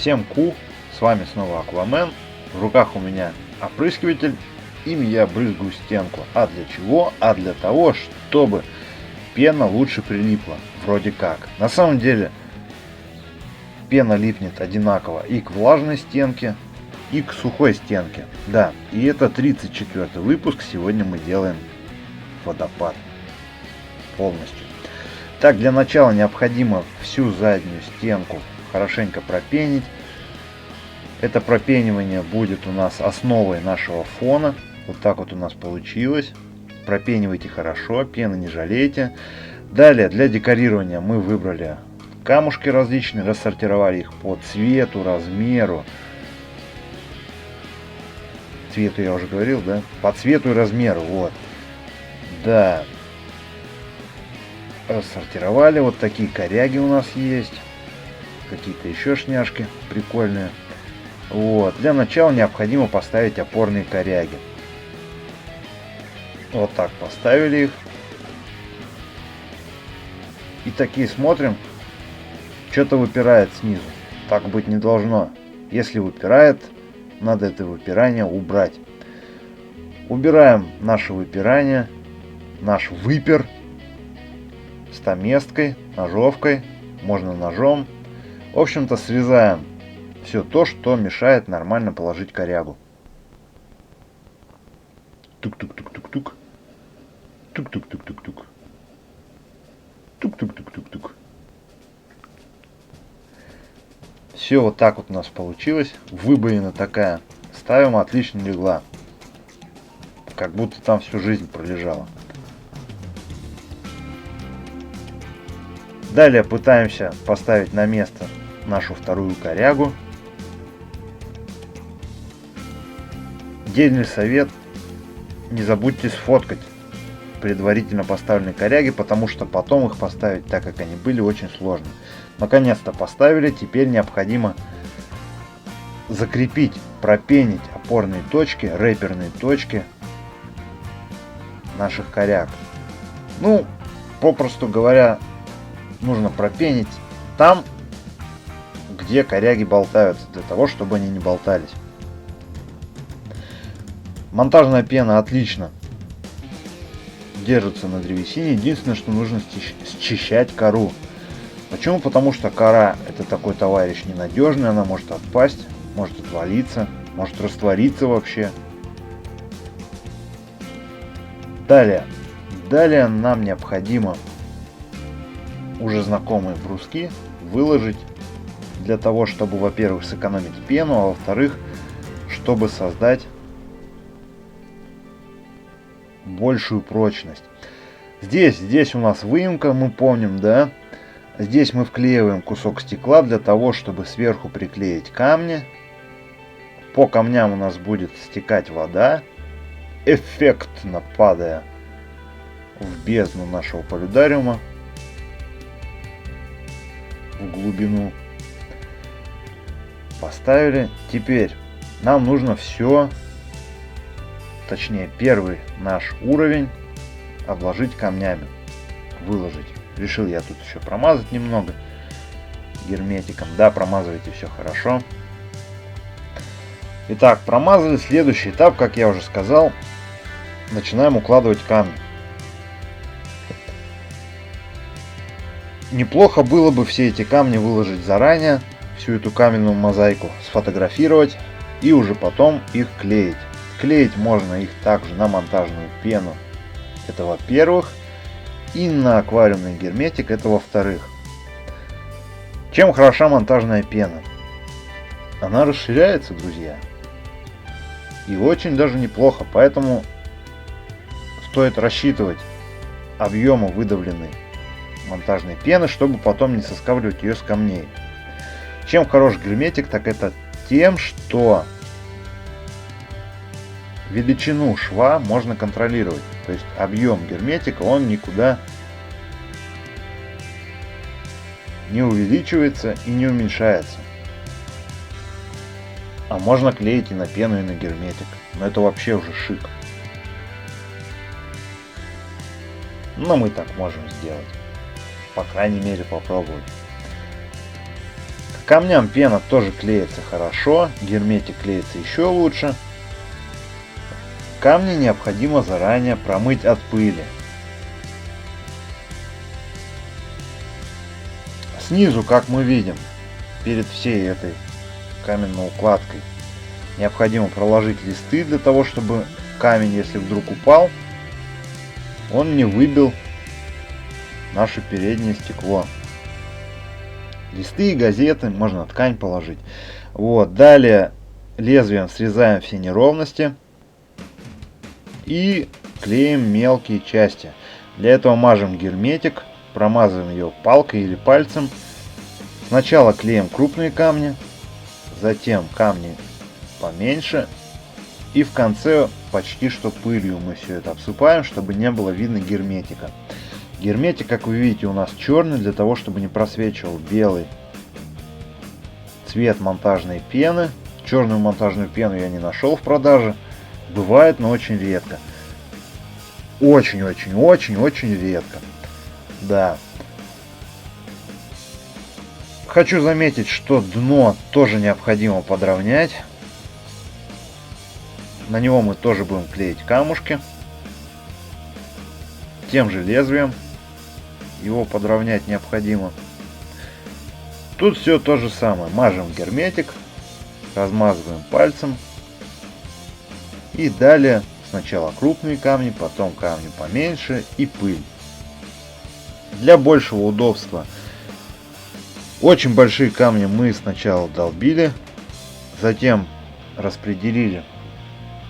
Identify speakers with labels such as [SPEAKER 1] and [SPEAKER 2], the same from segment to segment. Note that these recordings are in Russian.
[SPEAKER 1] Всем с вами снова Аквамен. В руках у меня опрыскиватель, им я брызгаю стенку. А для чего? А для того, чтобы пена лучше прилипла. Вроде как. На самом деле пена липнет одинаково и к влажной стенке, и к сухой стенке. Да, и это 34-й выпуск. Сегодня мы делаем водопад полностью. Так, для начала необходимо всю заднюю стенку хорошенько пропенить. Это пропенивание будет у нас основой нашего фона. Вот так вот у нас получилось. Пропенивайте хорошо, пены не жалейте. Далее для декорирования мы выбрали камушки различные, рассортировали их по цвету, размеру. Цвету я уже говорил, да? По цвету и размеру, вот. Да. Рассортировали. Вот такие коряги у нас есть. Какие-то еще шняшки прикольные. Вот. Для начала необходимо поставить опорные коряги. Вот так поставили их. И такие смотрим. Что-то выпирает снизу. Так быть не должно. Если выпирает, надо это выпирание убрать. Убираем наше выпирание. Наш выпер. Стаместкой, ножовкой. Можно ножом. В общем-то, срезаем все то, что мешает нормально положить корягу. Тук-тук-тук-тук-тук. Тук-тук-тук-тук-тук. Тук-тук-тук-тук-тук. Все вот так вот у нас получилось. Выбоина такая. Ставим, отлично легла. Как будто там всю жизнь пролежала. Далее пытаемся поставить на место нашу вторую корягу. Дельный совет: не забудьте сфоткать предварительно поставленные коряги, потому что потом их поставить так, как они были, очень сложно. Наконец-то поставили, теперь необходимо закрепить, пропенить опорные точки, рэперные точки наших коряг. Ну, попросту говоря, нужно пропенить там, где коряги болтаются, для того, чтобы они не болтались. Монтажная пена отлично держится на древесине. Единственное, что нужно счищать кору. Почему? Потому что кора — это такой товарищ ненадежный, она может отпасть, может отвалиться, может раствориться вообще. Далее нам необходимо уже знакомые бруски выложить для того, чтобы, во-первых, сэкономить пену, а во-вторых, чтобы создать большую прочность. Здесь у нас выемка, мы помним, да? Здесь мы вклеиваем кусок стекла для того, чтобы сверху приклеить камни. По камням у нас будет стекать вода, эффектно падая в бездну нашего полюдариума, в глубину. Поставили. Теперь нам нужно все, точнее первый наш уровень, обложить камнями, выложить. Решил я тут еще промазать немного герметиком. Да, промазывайте, все хорошо. Итак, промазали. Следующий этап, как я уже сказал, начинаем укладывать камни. Неплохо было бы все эти камни выложить заранее, всю эту каменную мозаику сфотографировать и уже потом их клеить. Клеить можно их также на монтажную пену, это во-первых, и на аквариумный герметик, это во-вторых. Чем хороша монтажная пена? Она расширяется, друзья, и очень даже неплохо, поэтому стоит рассчитывать объемы выдавленной монтажной пены, чтобы потом не соскабливать ее с камней. Чем хорош герметик, так это тем, что величину шва можно контролировать. То есть объем герметика, он никуда не увеличивается и не уменьшается. А можно клеить и на пену, и на герметик. Но это вообще уже шик. Но мы так можем сделать. По крайней мере, попробовать. камням пена тоже клеится хорошо, герметик клеится еще лучше. Камни необходимо заранее промыть от пыли. Снизу, как мы видим, перед всей этой каменной укладкой необходимо проложить листы для того, чтобы камень, если вдруг упал, он не выбил наше переднее стекло. Листы и газеты, можно ткань положить. Вот. Далее лезвием срезаем все неровности и клеим мелкие части. Для этого мажем герметик, промазываем ее палкой или пальцем. Сначала клеим крупные камни, затем камни поменьше, и в конце почти что пылью мы все это обсыпаем, чтобы не было видно герметика. Герметик, как вы видите, у нас черный, для того, чтобы не просвечивал белый цвет монтажной пены. Черную монтажную пену я не нашел в продаже. Бывает, но очень редко. Очень редко. Да. Хочу заметить, что дно тоже необходимо подровнять. На него мы тоже будем клеить камушки. Тем же лезвием его подровнять необходимо. Тут все то же самое. Мажем герметик, размазываем пальцем. И далее сначала крупные камни, потом камни поменьше и пыль. Для большего удобства очень большие камни мы сначала долбили, затем распределили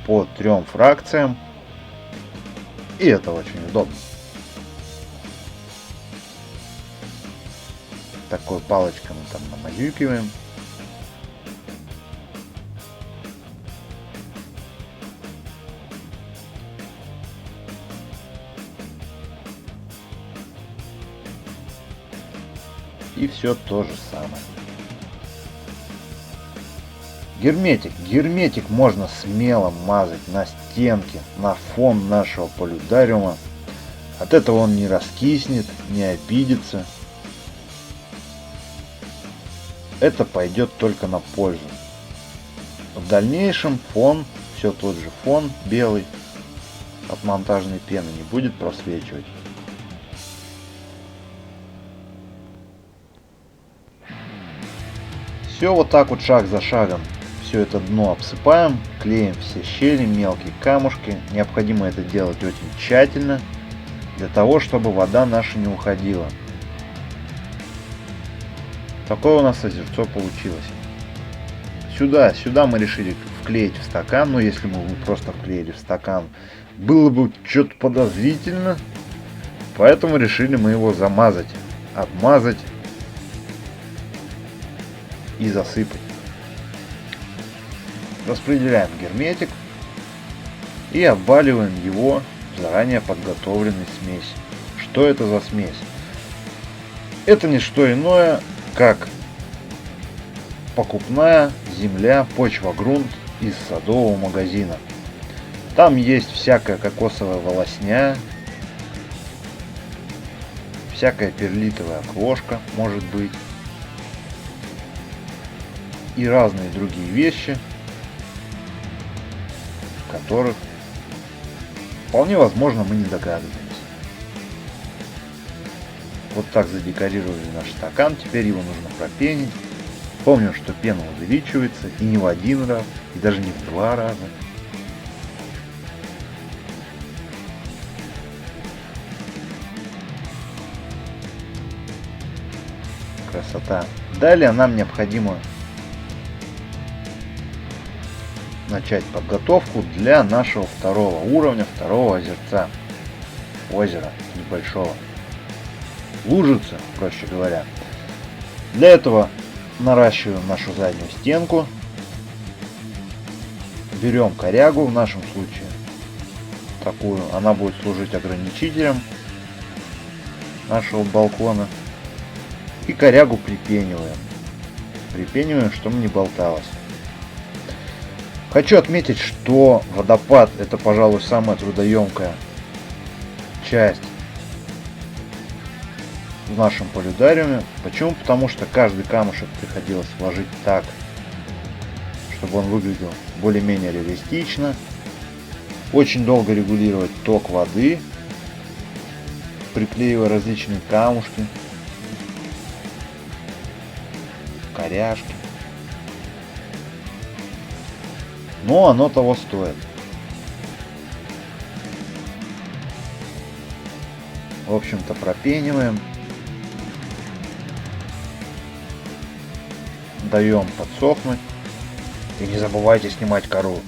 [SPEAKER 1] по 3 фракциям. И это очень удобно. Такой палочкой мы там намазюкиваем. И все то же самое. Герметик. Герметик можно смело мазать на стенки, на фон нашего полюдариума. От этого он не раскиснет, не обидится. Это пойдет только на пользу. В дальнейшем фон, все тот же фон белый от монтажной пены не будет просвечивать. Все вот так вот шаг за шагом. Все это дно обсыпаем, клеим все щели, мелкие камушки. Необходимо это делать очень тщательно, для того, чтобы вода наша не уходила. Такое у нас озерцо получилось. Сюда мы решили вклеить в стакан, но если бы мы просто вклеили в стакан, было бы что-то подозрительно. Поэтому решили мы его замазать, обмазать и засыпать. Распределяем герметик и обваливаем его в заранее подготовленной смеси. Что это за смесь? Это не что иное, как покупная земля, почва-грунт из садового магазина. Там есть всякая кокосовая волосня, всякая перлитовая крошка, может быть, и разные другие вещи, которых вполне возможно мы не догадываемся. Вот так задекорировали наш стакан, теперь его нужно пропенить. Помним, что пена увеличивается и не в 1 раз, и даже не в 2 раза. Красота. Далее нам необходимо начать подготовку для нашего 2-го уровня, 2-го озерца. Озера небольшого. Лужицы, проще говоря. Для этого наращиваем нашу заднюю стенку. Берем корягу, в нашем случае такую. Она будет служить ограничителем нашего балкона. И корягу припениваем. Припениваем, чтобы не болталось. Хочу отметить, что водопад — это, пожалуй, самая трудоемкая часть в нашем полюдариуме. Почему? Потому что каждый камушек приходилось вложить так, чтобы он выглядел более-менее реалистично. Очень долго регулировать ток воды, приклеивая различные камушки, коряшки. Но оно того стоит. В общем-то, пропениваем. Даем подсохнуть. И не забывайте снимать кору.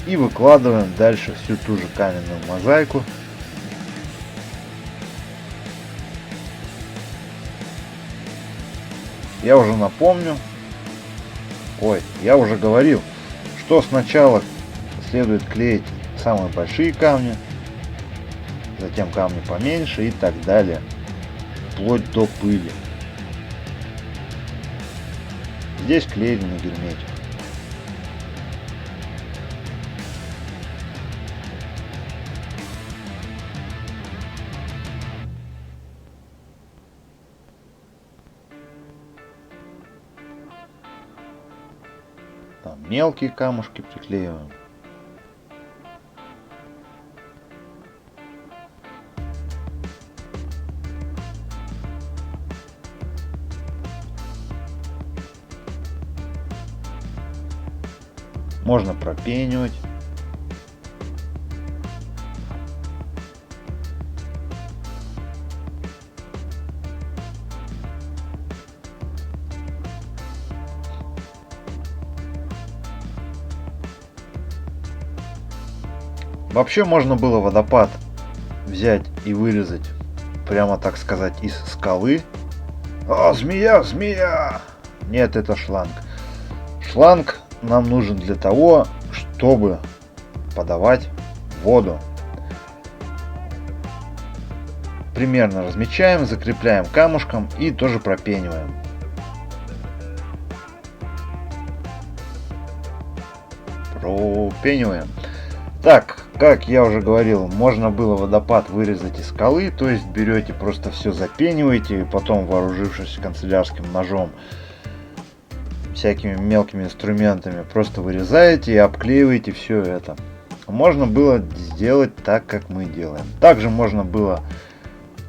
[SPEAKER 1] И выкладываем дальше всю ту же каменную мозаику. Я уже напомню. Я уже говорил, что сначала следует клеить самые большие камни, затем камни поменьше и так далее, вплоть до пыли. Здесь клеили на герметик. Там мелкие камушки приклеиваем. Можно пропенивать. Вообще можно было водопад взять и вырезать, прямо так сказать, из скалы. Змея, змея! Нет, это шланг. Шланг нам нужен для того, чтобы подавать воду. Примерно размечаем, закрепляем камушком и тоже пропениваем. Пропениваем. Так, как я уже говорил, можно было водопад вырезать из скалы, то есть берете, просто все запениваете, и потом, вооружившись канцелярским ножом, всякими мелкими инструментами, просто вырезаете и обклеиваете все это. Можно было сделать так, как мы делаем. Также можно было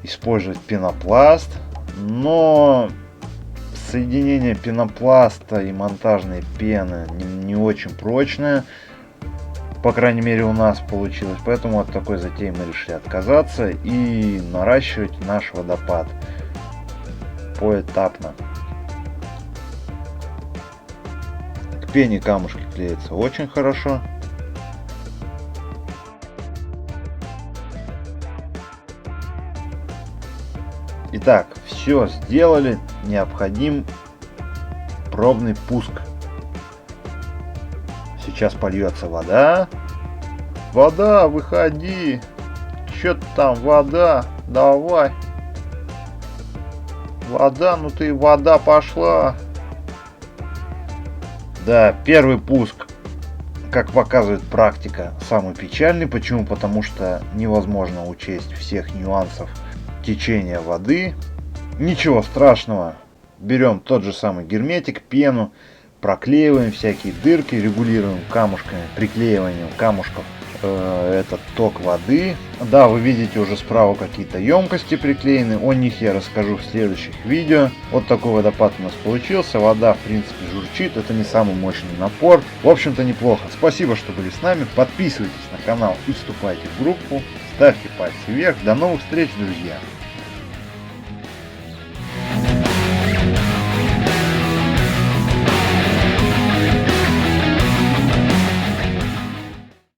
[SPEAKER 1] использовать пенопласт, но соединение пенопласта и монтажной пены не очень прочное. По крайней мере, у нас получилось. Поэтому от такой затеи мы решили отказаться и наращивать наш водопад поэтапно. К пене камушки клеятся очень хорошо. Итак, все сделали. Необходим пробный пуск. Сейчас польется вода. Вода, выходи. Чё там, вода? Давай. Вода, ну ты, вода пошла. Да, первый пуск, как показывает практика, самый печальный. Почему? Потому что невозможно учесть всех нюансов течения воды. Ничего страшного. Берем тот же самый герметик, пену. Проклеиваем всякие дырки, регулируем камушками, приклеиванием камушков этот ток воды. Да, вы видите уже справа какие-то емкости приклеены, о них я расскажу в следующих видео. Вот такой водопад у нас получился, вода в принципе журчит, это не самый мощный напор. В общем-то неплохо. Спасибо, что были с нами, подписывайтесь на канал и вступайте в группу, ставьте пальцы вверх. До новых встреч, друзья!